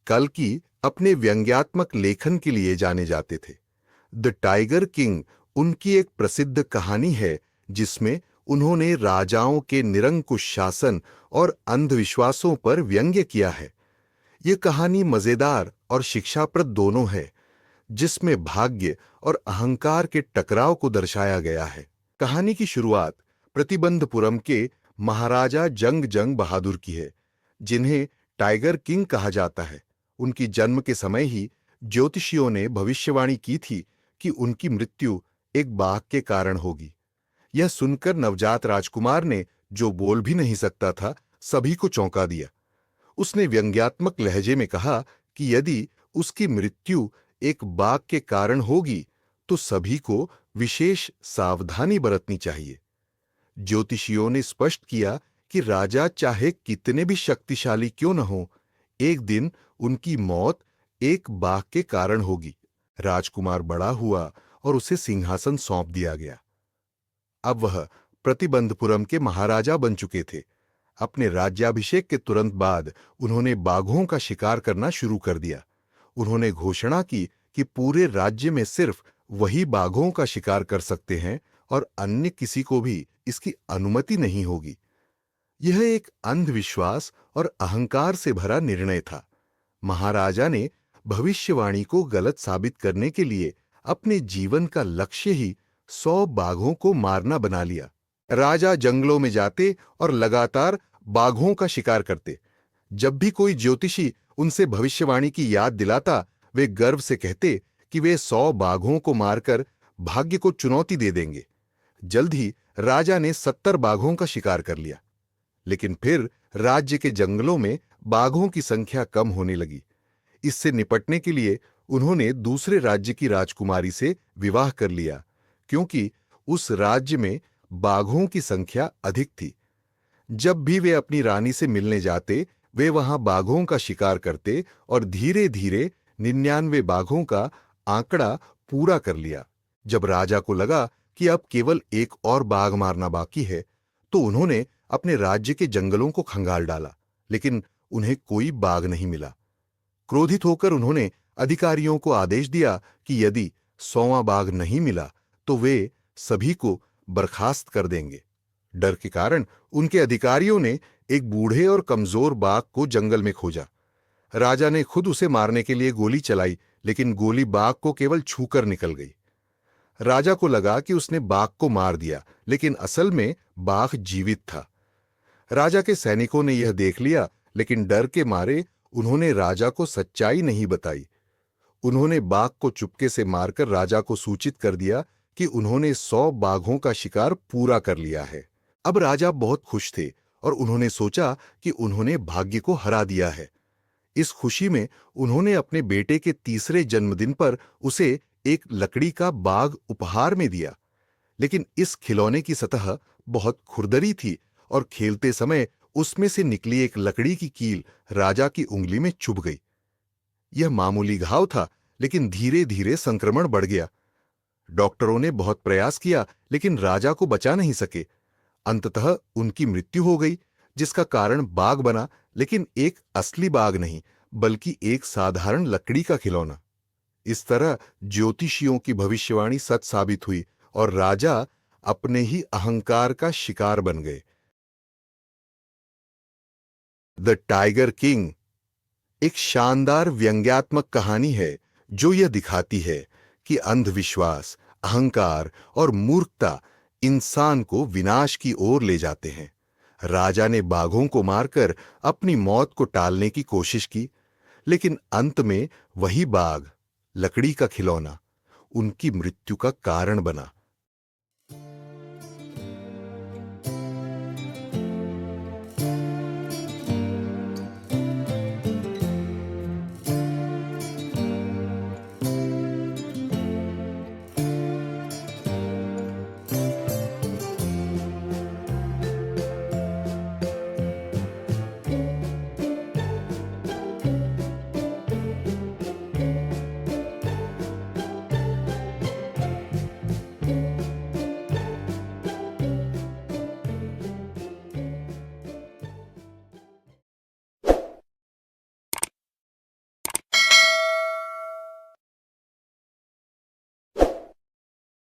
कल्कि अपने व्यंग्यात्मक लेखन के लिए जाने जाते थे। द टाइगर किंग उनकी एक प्रसिद्ध कहानी है जिसमें उन्होंने राजाओं के निरंकुश शासन और अंधविश्वासों पर व्यंग्य किया है। ये कहानी मजेदार और शिक्षाप्रद दोनों है, जिसमें भाग्य और अहंकार के टकराव को दर्शाया गया है। कहानी की शुरुआत प्रतिबंधपुरम के महाराजा जंग जंग बहादुर की है, जिन्हें टाइगर किंग कहा जाता है। उनकी जन्म के समय ही ज्योतिषियों ने भविष्यवाणी की थी कि उनकी मृत्यु एक बाघ के कारण होगी। यह सुनकर नवजात राजकुमार ने, जो बोल भी नहीं सकता था, सभी को चौंका दिया। उसने व्यंग्यात्मक लहजे में कहा कि यदि उसकी मृत्यु एक बाघ के कारण होगी तो सभी को विशेष सावधानी बरतनी चाहिए। ज्योतिषियों ने स्पष्ट किया कि राजा चाहे कितने भी शक्तिशाली क्यों न हो, एक दिन उनकी मौत एक बाघ के कारण होगी। राजकुमार बड़ा हुआ और उसे सिंहासन सौंप दिया गया। अब वह प्रतिबंधपुरम के महाराजा बन चुके थे। अपने राज्याभिषेक के तुरंत बाद उन्होंने बाघों का शिकार करना शुरू कर दिया। उन्होंने घोषणा की कि पूरे राज्य में सिर्फ वही बाघों का शिकार कर सकते हैं और अन्य किसी को भी इसकी अनुमति नहीं होगी। यह एक अंधविश्वास और अहंकार से भरा निर्णय था। महाराजा ने भविष्यवाणी को गलत साबित करने के लिए अपने जीवन का लक्ष्य ही 100 बाघों को मारना बना लिया। राजा जंगलों में जाते और लगातार बाघों का शिकार करते। जब भी कोई ज्योतिषी उनसे भविष्यवाणी की याद दिलाता, वे गर्व से कहते कि वे 100 बाघों को मारकर भाग्य को चुनौती दे देंगे। जल्द ही राजा ने 70 बाघों का शिकार कर लिया। लेकिन फिर राज्य के जंगलों में बाघों की संख्या कम होने लगी। इससे निपटने के लिए उन्होंने दूसरे राज्य की राजकुमारी से विवाह कर लिया, क्योंकि उस राज्य में बाघों की संख्या अधिक थी। जब भी वे अपनी रानी से मिलने जाते, वे वहां बाघों का शिकार करते और धीरे धीरे 99 बाघों का आंकड़ा पूरा कर लिया। जब राजा को लगा कि अब केवल एक और बाघ मारना बाकी है, तो उन्होंने अपने राज्य के जंगलों को खंगाल डाला, लेकिन उन्हें कोई बाघ नहीं मिला। क्रोधित होकर उन्होंने अधिकारियों को आदेश दिया कि यदि 100वां बाघ नहीं मिला तो वे सभी को बर्खास्त कर देंगे। डर के कारण उनके अधिकारियों ने एक बूढ़े और कमजोर बाघ को जंगल में खोजा। राजा ने खुद उसे मारने के लिए गोली चलाई, लेकिन गोली बाघ को केवल छूकर निकल गई। राजा को लगा कि उसने बाघ को मार दिया, लेकिन असल में बाघ जीवित था। राजा के सैनिकों ने यह देख लिया, लेकिन डर के मारे उन्होंने राजा को सच्चाई नहीं बताई। उन्होंने बाघ को चुपके से मारकर राजा को सूचित कर दिया कि उन्होंने 100 बाघों का शिकार पूरा कर लिया है। अब राजा बहुत खुश थे और उन्होंने सोचा कि उन्होंने भाग्य को हरा दिया है। इस खुशी में उन्होंने अपने बेटे के तीसरे जन्मदिन पर उसे एक लकड़ी का बाघ उपहार में दिया। लेकिन इस खिलौने की सतह बहुत खुरदरी थी और खेलते समय उसमें से निकली एक लकड़ी की कील राजा की उंगली में चुभ गई। यह मामूली घाव था, लेकिन धीरे धीरे संक्रमण बढ़ गया। डॉक्टरों ने बहुत प्रयास किया, लेकिन राजा को बचा नहीं सके। अंततः उनकी मृत्यु हो गई, जिसका कारण बाघ बना, लेकिन एक असली बाघ नहीं, बल्कि एक साधारण लकड़ी का खिलौना। इस तरह ज्योतिषियों की भविष्यवाणी सच साबित हुई और राजा अपने ही अहंकार का शिकार बन गए। द टाइगर किंग एक शानदार व्यंग्यात्मक कहानी है जो यह दिखाती है कि अंधविश्वास, अहंकार और मूर्खता इंसान को विनाश की ओर ले जाते हैं। राजा ने बाघों को मारकर अपनी मौत को टालने की कोशिश की, लेकिन अंत में वही बाघ, लकड़ी का खिलौना, उनकी मृत्यु का कारण बना।